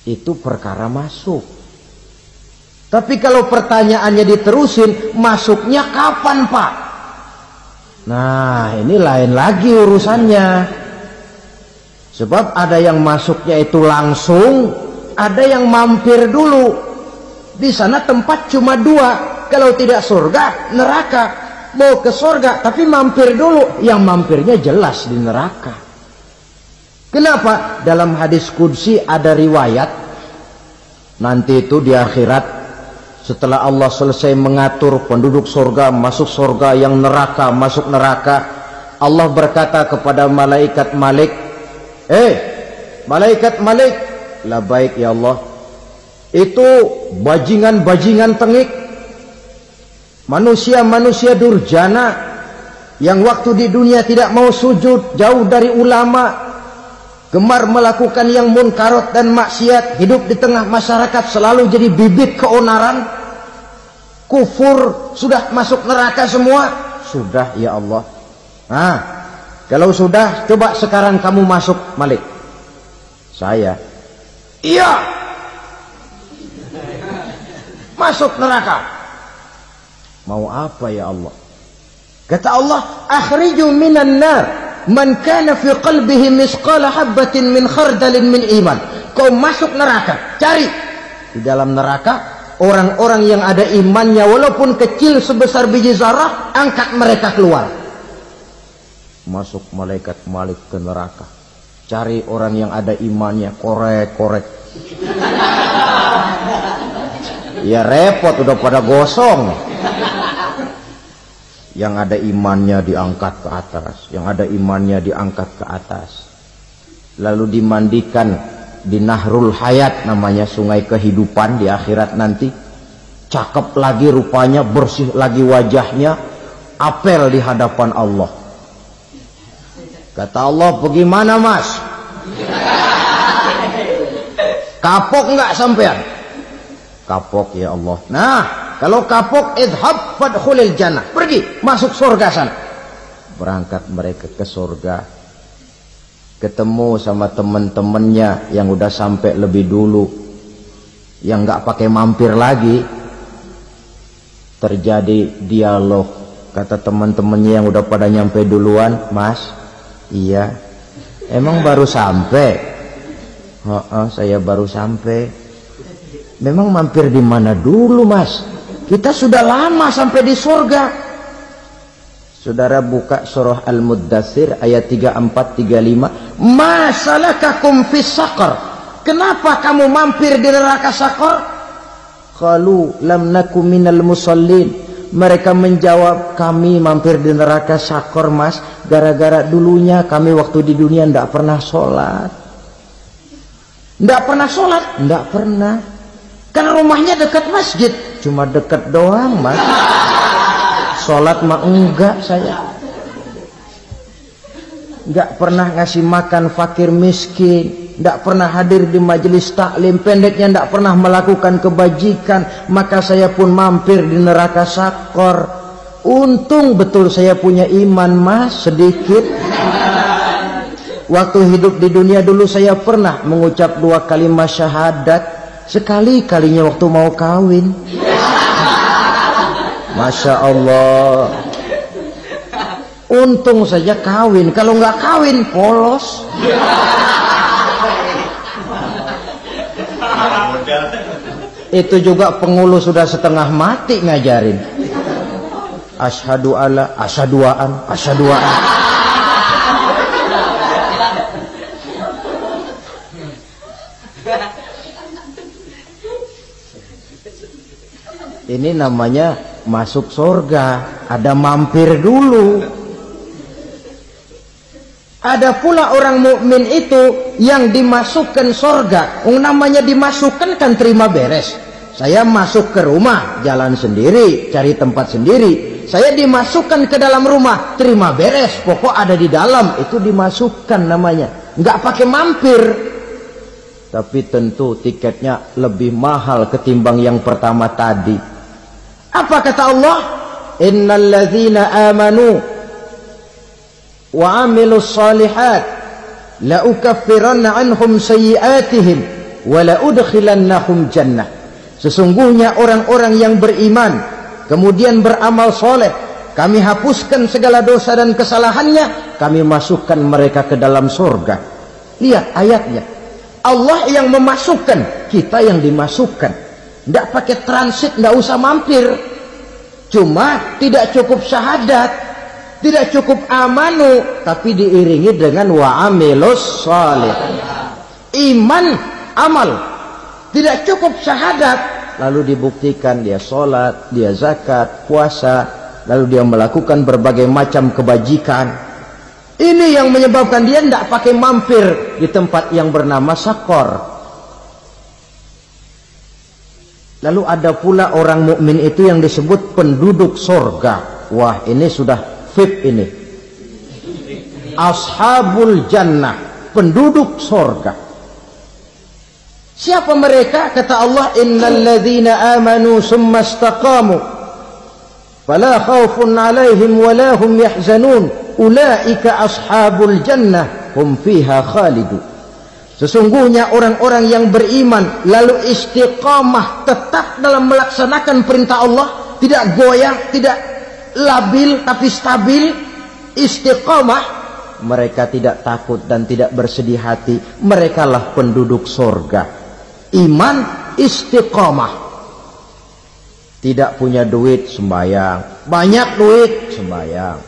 Itu perkara masuk. Tapi kalau pertanyaannya diterusin, masuknya kapan, Pak? Nah, ini lain lagi urusannya. Sebab ada yang masuknya itu langsung, ada yang mampir dulu. Di sana tempat cuma dua, kalau tidak surga, neraka. Mau ke surga tapi mampir dulu, yang mampirnya jelas di neraka. Kenapa? Dalam hadis qudsi ada riwayat, nanti itu di akhirat, setelah Allah selesai mengatur penduduk surga masuk surga, yang neraka masuk neraka, Allah berkata kepada malaikat Malik, malaikat Malik, labaik ya Allah, itu bajingan-bajingan tengik, manusia-manusia durjana yang waktu di dunia tidak mau sujud, jauh dari ulama, gemar melakukan yang munkarat dan maksiat, hidup di tengah masyarakat selalu jadi bibit keonaran, kufur, sudah masuk neraka semua. Sudah ya Allah. Nah, kalau sudah, coba sekarang kamu masuk, Malik. Saya, iya, masuk neraka. Mau apa ya Allah? Kata Allah, akhriju minan nar man kana fi qalbihi misqala habatin min khardalin min iman. Kau masuk neraka, cari di dalam neraka orang-orang yang ada imannya walaupun kecil sebesar biji zarah, angkat mereka keluar. Masuk malaikat Malik ke neraka, cari orang yang ada imannya, korek-korek. Ya repot, udah pada gosong. Yang ada imannya diangkat ke atas, yang ada imannya diangkat ke atas, lalu dimandikan di Nahrul Hayat, namanya sungai kehidupan di akhirat nanti. Cakep lagi rupanya, bersih lagi wajahnya, apel di hadapan Allah. Kata Allah, bagaimana mas? Kapok nggak sampean? Kapok ya Allah. Nah, kalau kapok, idhab fadkhulil jannah, pergi masuk surga sana. Berangkat mereka ke surga. ketemu sama temen-temennya yang udah sampai lebih dulu, yang nggak pakai mampir lagi. Terjadi dialog, kata teman-temannya yang udah pada nyampe duluan, "Mas, iya, emang baru sampai?" "Oh, saya baru sampai." "Memang mampir di mana dulu, Mas? Kita sudah lama sampai di surga." Saudara buka surah Al-Muddatsir ayat 34-35. "Ma salakakum fis saqar?" Kenapa kamu mampir di neraka Saqar? Qalu lam naku minal musallin. Mereka menjawab, kami mampir di neraka Saqar, Mas, gara-gara dulunya kami waktu di dunia ndak pernah sholat. Ndak pernah sholat? Ndak pernah. Kan rumahnya dekat masjid, cuma dekat doang, Mas. Sholat mah enggak saya. Enggak pernah ngasih makan fakir miskin, enggak pernah hadir di majelis taklim, pendeknya enggak pernah melakukan kebajikan, maka saya pun mampir di neraka Saqar. Untung betul saya punya iman, Mas, sedikit. Waktu hidup di dunia dulu saya pernah mengucap 2 kalimat syahadat, sekali-kalinya waktu mau kawin. Masya Allah. Untung saja kawin, kalau nggak kawin polos. Itu juga pengulu sudah setengah mati ngajarin. Asyhadu alla, asyaduaan, asyaduaan. Ini namanya masuk surga, ada mampir dulu. Ada pula orang mukmin itu yang dimasukkan surga. Namanya dimasukkan kan terima beres. Saya masuk ke rumah, jalan sendiri, cari tempat sendiri. Saya dimasukkan ke dalam rumah, terima beres, pokok ada di dalam, itu dimasukkan namanya. Nggak pakai mampir. Tapi tentu tiketnya lebih mahal ketimbang yang pertama tadi. Apa kata Allah? Innal ladzina amanu wa amilus salihat la ukaffiranna anhum sayyi'atihim wa la udkhilannahum jannah. Sesungguhnya orang-orang yang beriman kemudian beramal soleh, kami hapuskan segala dosa dan kesalahannya, kami masukkan mereka ke dalam surga. Lihat ayatnya, Allah yang memasukkan, kita yang dimasukkan. Tidak pakai transit, tidak usah mampir. Cuma tidak cukup syahadat, tidak cukup amanu, tapi diiringi dengan wa'amilus salih. Iman, amal. Tidak cukup syahadat, lalu dibuktikan dia sholat, dia zakat, puasa, lalu dia melakukan berbagai macam kebajikan. Ini yang menyebabkan dia tidak pakai mampir di tempat yang bernama Saqar. Lalu ada pula orang mukmin itu yang disebut penduduk surga. Wah, ini sudah VIP ini. Ashabul jannah, penduduk surga. Siapa mereka? Kata Allah, innal ladzina amanu summa istaqamu fala khaufun 'alaihim wala hum yahzanun ulaika ashabul jannah hum fiha khalidun. Sesungguhnya orang-orang yang beriman lalu istiqamah, tetap dalam melaksanakan perintah Allah, tidak goyang, tidak labil tapi stabil, istiqamah, mereka tidak takut dan tidak bersedih hati. Merekalah penduduk surga. Iman, istiqamah. Tidak punya duit, sembahyang. Banyak duit, sembahyang.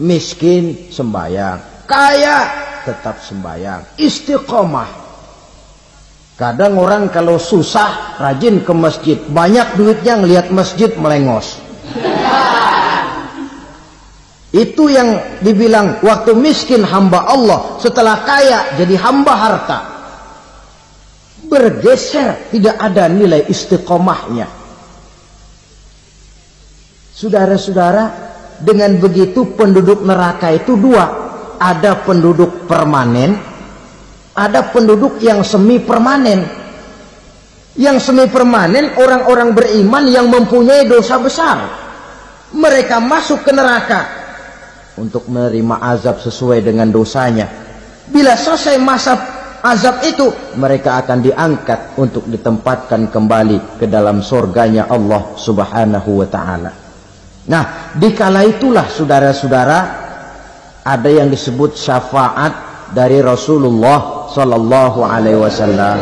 Miskin, sembahyang. Kaya, tetap sembahyang. Istiqamah. Kadang orang kalau susah rajin ke masjid, banyak duitnya ngelihat masjid melengos. Itu yang dibilang waktu miskin hamba Allah, setelah kaya jadi hamba harta. Bergeser, tidak ada nilai istiqomahnya. Saudara-saudara, dengan begitu penduduk neraka itu dua. Ada penduduk permanen, ada penduduk yang semi permanen. Yang semi permanen orang-orang beriman yang mempunyai dosa besar. Mereka masuk ke neraka untuk menerima azab sesuai dengan dosanya. Bila selesai masa azab itu, mereka akan diangkat untuk ditempatkan kembali ke dalam surganya Allah Subhanahu wa ta'ala. Nah, dikala itulah saudara-saudara, ada yang disebut syafaat dari Rasulullah Sallallahu Alaihi Wasallam.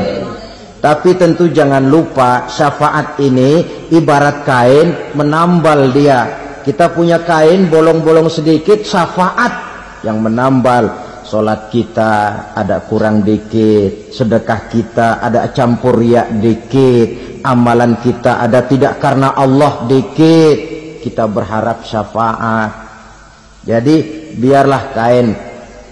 Tapi tentu jangan lupa, syafaat ini ibarat kain menambal dia. Kita punya kain bolong-bolong sedikit, syafaat yang menambal. Sholat kita ada kurang dikit, sedekah kita ada campur riak dikit, amalan kita ada tidak karena Allah dikit, kita berharap syafaat. Jadi biarlah kain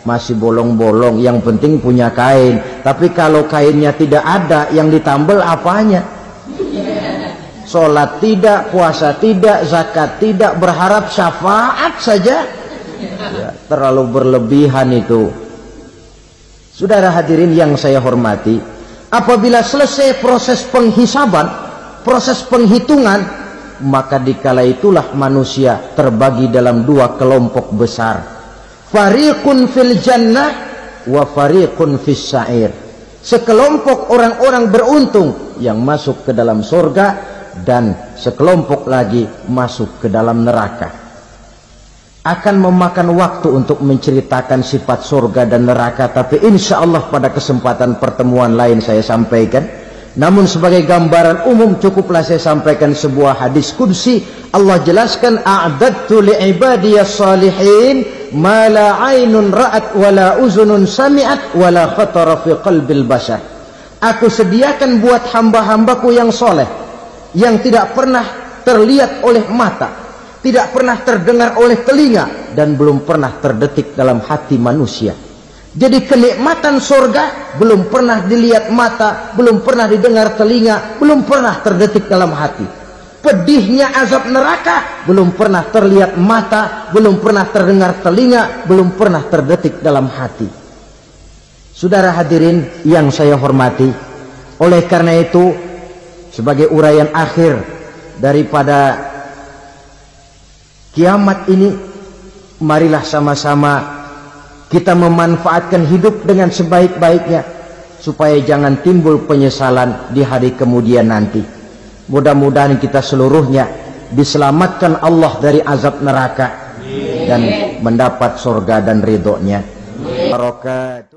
masih bolong-bolong, yang penting punya kain. Tapi kalau kainnya tidak ada, yang ditambal apanya? Sholat tidak, puasa tidak, zakat tidak, berharap syafaat saja, ya, terlalu berlebihan itu. Saudara hadirin yang saya hormati, apabila selesai proses penghisaban, proses penghitungan, maka dikala itulah manusia terbagi dalam dua kelompok besar. Fariqun fil jannah wa fariqun fis sa'ir. Sekelompok orang-orang beruntung yang masuk ke dalam surga, dan sekelompok lagi masuk ke dalam neraka. Akan memakan waktu untuk menceritakan sifat surga dan neraka, tapi insya Allah pada kesempatan pertemuan lain saya sampaikan. Namun sebagai gambaran umum cukuplah saya sampaikan sebuah hadis qudsi. Allah jelaskan, a'dadtu li'ibadiyas salihin ma la ainun ra'at wa la uzunun sami'at wa la khatara fi qalbil bashar. Aku sediakan buat hamba-hambaku yang soleh, yang tidak pernah terlihat oleh mata, tidak pernah terdengar oleh telinga, dan belum pernah terdetik dalam hati manusia. Jadi kenikmatan surga belum pernah dilihat mata, belum pernah didengar telinga, belum pernah terdetik dalam hati. Pedihnya azab neraka belum pernah terlihat mata, belum pernah terdengar telinga, belum pernah terdetik dalam hati. Saudara hadirin yang saya hormati, oleh karena itu, sebagai uraian akhir daripada kiamat ini, marilah sama-sama kita memanfaatkan hidup dengan sebaik-baiknya, supaya jangan timbul penyesalan di hari kemudian nanti. Mudah-mudahan kita seluruhnya diselamatkan Allah dari azab neraka dan mendapat surga dan ridhonya. Barakatuh.